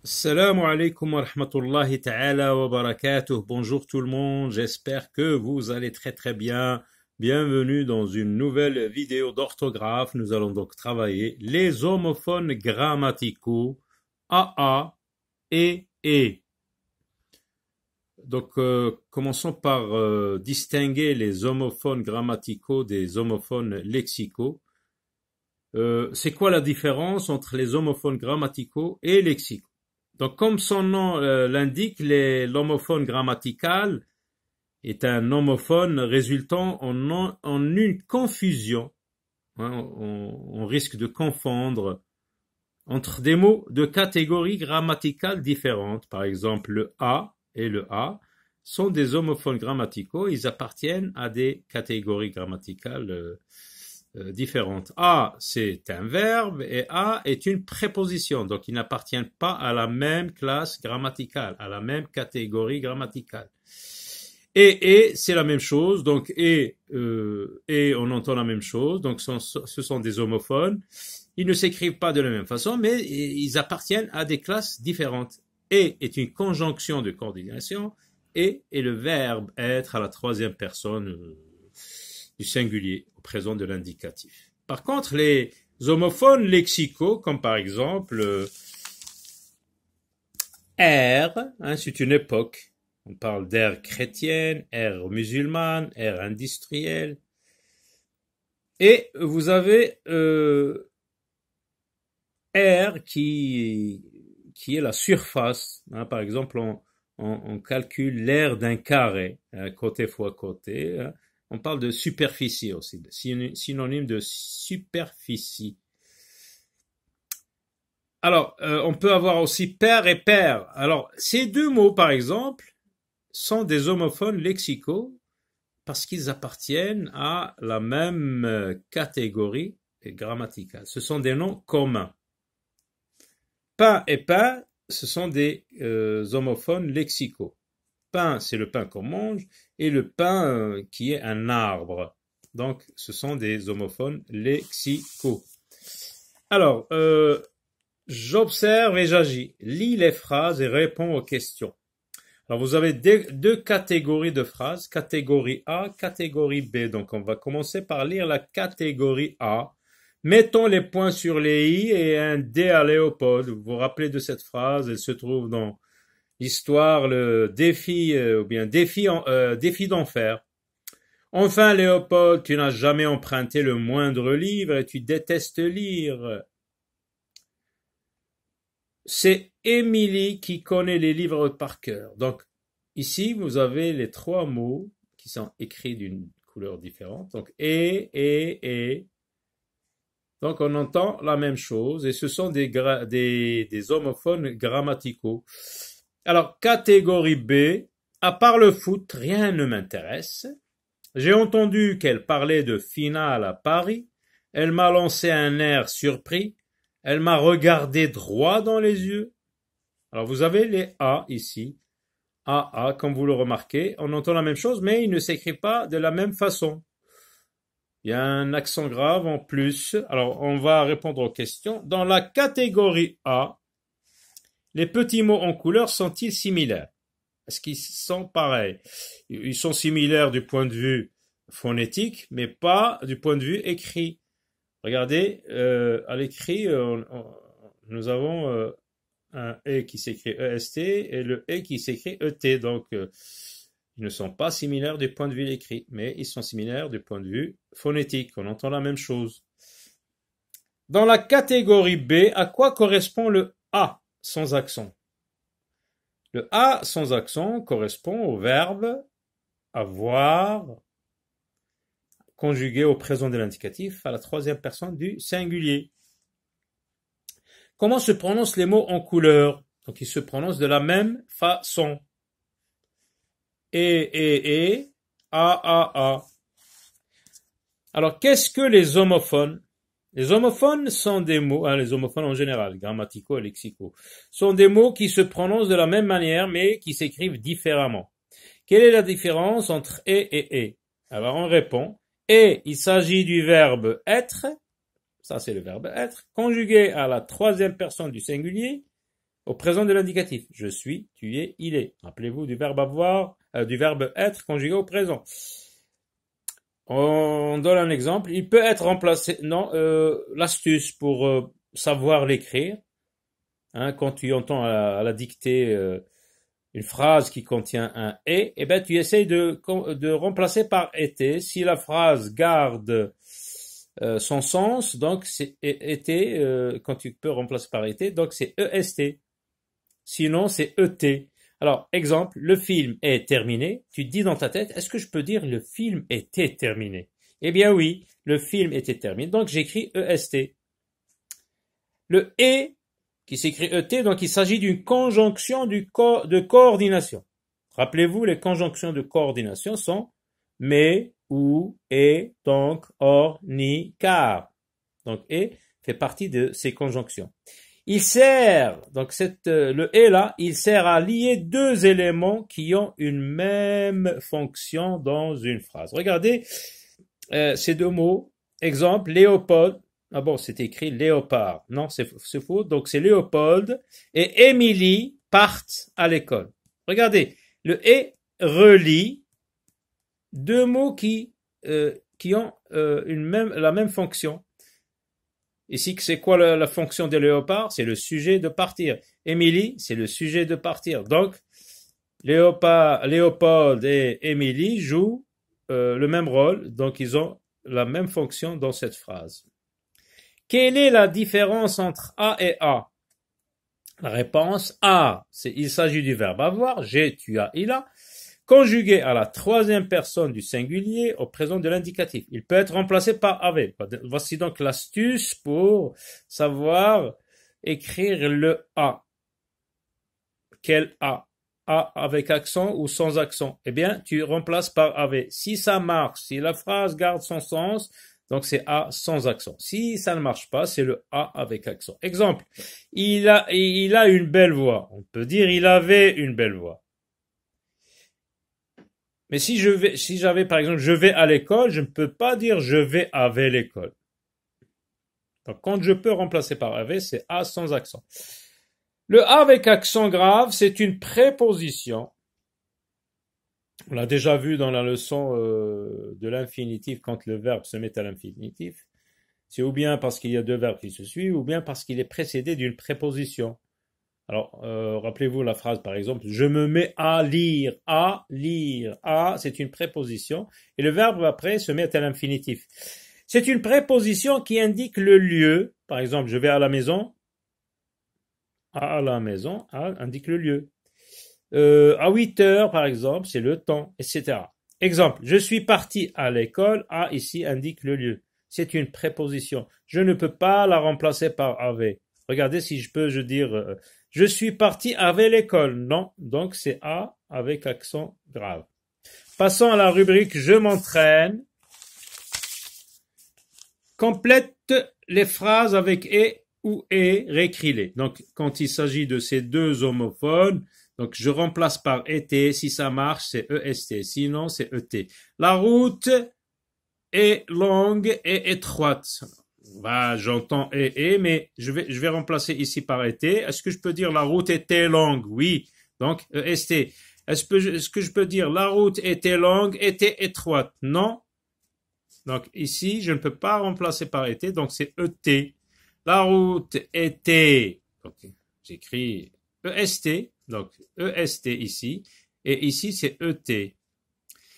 Assalamu alaikum wa rahmatullahi ta'ala wa barakatuh. Bonjour tout le monde, j'espère que vous allez très très bien. Bienvenue dans une nouvelle vidéo d'orthographe. Nous allons donc travailler les homophones grammaticaux AA et E. Donc commençons par distinguer les homophones grammaticaux des homophones lexicaux. C'est quoi la différence entre les homophones grammaticaux et lexicaux? Donc, comme son nom l'indique, l'homophone grammatical est un homophone résultant en une confusion. On risque de confondre entre des mots de catégories grammaticales différentes. Par exemple, le A et le A sont des homophones grammaticaux. Ils appartiennent à des catégories grammaticales différentes. A, c'est un verbe et A est une préposition. Donc, ils n'appartiennent pas à la même classe grammaticale, à la même catégorie grammaticale. Et c'est la même chose. Donc, on entend la même chose. Donc, ce sont des homophones. Ils ne s'écrivent pas de la même façon, mais ils appartiennent à des classes différentes. Et est une conjonction de coordination et le verbe être à la troisième personne du singulier au présent de l'indicatif. Par contre, les homophones lexicaux, comme par exemple ère, c'est une époque. On parle d'ère chrétienne, ère musulmane, ère industrielle. Et vous avez ère qui est la surface. Par exemple, on calcule l'aire d'un carré, côté fois côté. On parle de superficie aussi, synonyme de superficie. Alors, on peut avoir aussi père et père. Alors, ces deux mots, par exemple, sont des homophones lexicaux parce qu'ils appartiennent à la même catégorie grammaticale. Ce sont des noms communs. Pain et pain, ce sont des homophones lexicaux. Pain, c'est le pain qu'on mange, et le pain qui est un arbre. Donc, ce sont des homophones lexicaux. Alors, j'observe et j'agis. Lis les phrases et réponds aux questions. Alors, vous avez deux catégories de phrases, catégorie A, catégorie B. Donc, on va commencer par lire la catégorie A. Mettons les points sur les i et un D à Léopold. Vous vous rappelez de cette phrase? Elle se trouve dans l'histoire, le défi, ou bien défi d'enfer. Enfin, Léopold, tu n'as jamais emprunté le moindre livre et tu détestes lire. C'est Émilie qui connaît les livres par cœur. Donc, ici, vous avez les trois mots qui sont écrits d'une couleur différente. Donc, et. Donc, on entend la même chose et ce sont des homophones grammaticaux. Alors, catégorie B, à part le foot, rien ne m'intéresse. J'ai entendu qu'elle parlait de finale à Paris. Elle m'a lancé un air surpris. Elle m'a regardé droit dans les yeux. Alors, vous avez les A ici. A, comme vous le remarquez. On entend la même chose, mais ils ne s'écrivent pas de la même façon. Il y a un accent grave en plus. Alors, on va répondre aux questions. Dans la catégorie A, les petits mots en couleur sont-ils similaires? Est-ce qu'ils sont pareils? Ils sont similaires du point de vue phonétique, mais pas du point de vue écrit. Regardez, à l'écrit, nous avons un E qui s'écrit EST et le E qui s'écrit ET. Donc, ils ne sont pas similaires du point de vue écrit, mais ils sont similaires du point de vue phonétique. On entend la même chose. Dans la catégorie B, à quoi correspond le A sans accent? Le A sans accent correspond au verbe avoir, conjugué au présent de l'indicatif à la troisième personne du singulier. Comment se prononcent les mots en couleur? Donc, ils se prononcent de la même façon. E, A. Alors, qu'est-ce que les homophones? Les homophones sont des mots, les homophones en général, grammaticaux et lexicaux, sont des mots qui se prononcent de la même manière, mais qui s'écrivent différemment. Quelle est la différence entre et? Alors, on répond. Et, il s'agit du verbe être, ça c'est le verbe être, conjugué à la troisième personne du singulier, au présent de l'indicatif. Je suis, tu es, il est. Rappelez-vous du verbe avoir, du verbe être conjugué au présent. On donne un exemple. Il peut être remplacé. Non, l'astuce pour savoir l'écrire. Hein, quand tu entends à la dictée une phrase qui contient un et, eh ben tu essayes de remplacer par été. Si la phrase garde son sens, donc c'est été. Quand tu peux remplacer par été, donc c'est est. Sinon c'est et. Alors exemple, le film est terminé. Tu te dis dans ta tête, est-ce que je peux dire le film était terminé? Eh bien oui, le film était terminé. Donc j'écris est. Le et qui s'écrit et, donc il s'agit d'une conjonction de coordination. Rappelez-vous, les conjonctions de coordination sont mais, ou, et, donc, or, ni, car. Donc et fait partie de ces conjonctions. Il sert, donc le et là, il sert à lier deux éléments qui ont une même fonction dans une phrase. Regardez ces deux mots. Exemple, Léopold. Ah bon, c'est écrit léopard. Non, c'est faux. Donc c'est Léopold et Émilie partent à l'école. Regardez, le et relie deux mots qui ont la même fonction. Ici, c'est quoi la fonction de léopard? C'est le sujet de partir. Émilie, c'est le sujet de partir. Donc, Léopold et Émilie jouent le même rôle. Donc, ils ont la même fonction dans cette phrase. Quelle est la différence entre a et a? La réponse a, il s'agit du verbe avoir, j'ai, tu as, il a, conjugué à la troisième personne du singulier au présent de l'indicatif. Il peut être remplacé par avait. Voici donc l'astuce pour savoir écrire le a. Quel a? A avec accent ou sans accent? Eh bien, tu remplaces par avait. Si ça marche, si la phrase garde son sens, donc c'est a sans accent. Si ça ne marche pas, c'est le a avec accent. Exemple, il a une belle voix. On peut dire il avait une belle voix. Mais si j'avais par exemple je vais à l'école, je ne peux pas dire je vais avec l'école. Donc quand je peux remplacer par avec, c'est a sans accent. Le a avec accent grave, c'est une préposition. On l'a déjà vu dans la leçon de l'infinitif quand le verbe se met à l'infinitif. C'est ou bien parce qu'il y a deux verbes qui se suivent, ou bien parce qu'il est précédé d'une préposition. Alors, rappelez-vous la phrase par exemple, je me mets à lire, c'est une préposition, et le verbe après se met à l'infinitif. C'est une préposition qui indique le lieu, par exemple, je vais à la maison, à la maison, indique le lieu. À 8 heures, par exemple, c'est le temps, etc. Exemple, je suis parti à l'école, a ici indique le lieu. C'est une préposition. Je ne peux pas la remplacer par avait. Regardez si je peux, dire, je suis parti avec l'école. Non, donc c'est a avec accent grave. Passons à la rubrique je m'entraîne. Complète les phrases avec et ou et, réécris-les. Donc, quand il s'agit de ces deux homophones, donc je remplace par été. Si ça marche, c'est est. Sinon, c'est et. La route est longue et étroite. Bah, j'entends et, mais je vais remplacer ici par été. Est-ce que je peux dire la route était longue? Oui. Donc, est. Est-ce que je peux dire la route était longue, était étroite? Non. Donc, ici, je ne peux pas remplacer par été, donc c'est et. La route était, donc j'écris est, donc est ici, et ici c'est et.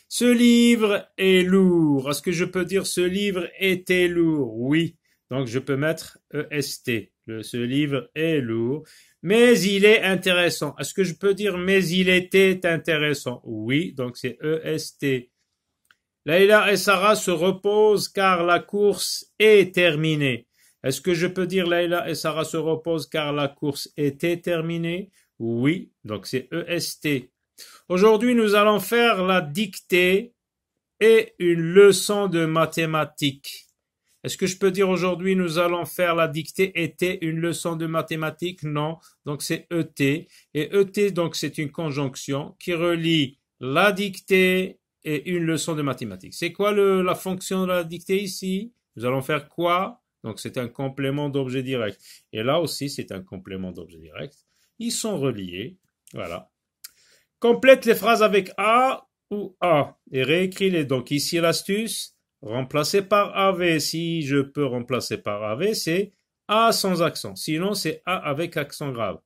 Ce livre est lourd. Est-ce que je peux dire ce livre était lourd? Oui. Donc je peux mettre est. Ce livre est lourd. Mais il est intéressant. Est-ce que je peux dire mais il était intéressant? Oui. Donc c'est est. Leïla et Sarah se reposent car la course est terminée. Est-ce que je peux dire Leïla et Sarah se reposent car la course était terminée? Oui. Donc c'est est. Aujourd'hui, nous allons faire la dictée et une leçon de mathématiques. Est-ce que je peux dire aujourd'hui, nous allons faire la dictée était une leçon de mathématiques? Non. Donc c'est et. Et et, donc c'est une conjonction qui relie la dictée et une leçon de mathématiques. C'est quoi la fonction de la dictée ici? Nous allons faire quoi? Donc c'est un complément d'objet direct. Et là aussi, c'est un complément d'objet direct. Ils sont reliés. Voilà. Complète les phrases avec A ou A et réécris-les. Donc ici l'astuce, remplacer par AV. Si je peux remplacer par AV, c'est A sans accent. Sinon, c'est A avec accent grave.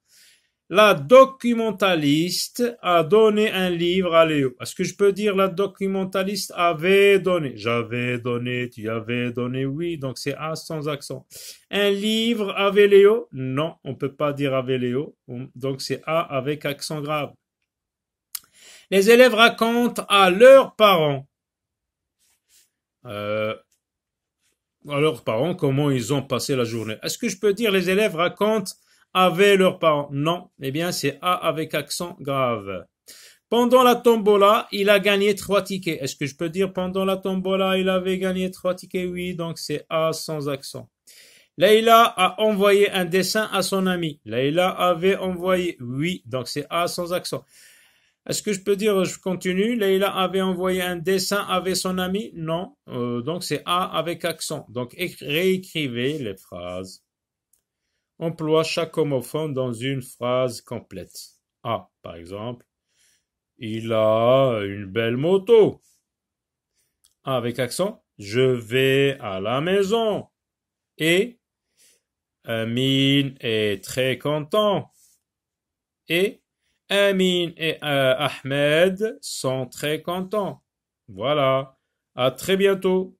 La documentaliste a donné un livre à Léo. Est-ce que je peux dire la documentaliste avait donné? J'avais donné, tu avais donné, oui, donc c'est A sans accent. Un livre avait Léo? Non, on ne peut pas dire avait Léo, donc c'est A avec accent grave. Les élèves racontent à leurs parents, comment ils ont passé la journée. Est-ce que je peux dire les élèves racontent avec leurs parents? Non, eh bien c'est A avec accent grave. Pendant la tombola, il a gagné 3 tickets. Est-ce que je peux dire pendant la tombola, il avait gagné 3 tickets? Oui, donc c'est A sans accent. Leïla a envoyé un dessin à son ami. Leïla avait envoyé, oui, donc c'est A sans accent. Est-ce que je peux dire, je continue, Leïla avait envoyé un dessin avec son ami? Non, donc c'est A avec accent. Donc réécrivez les phrases. Emploie chaque homophone dans une phrase complète. A, par exemple, il a une belle moto. A avec accent, je vais à la maison. Et Amin est très content. Et Amin et Ahmed sont très contents. Voilà. À très bientôt.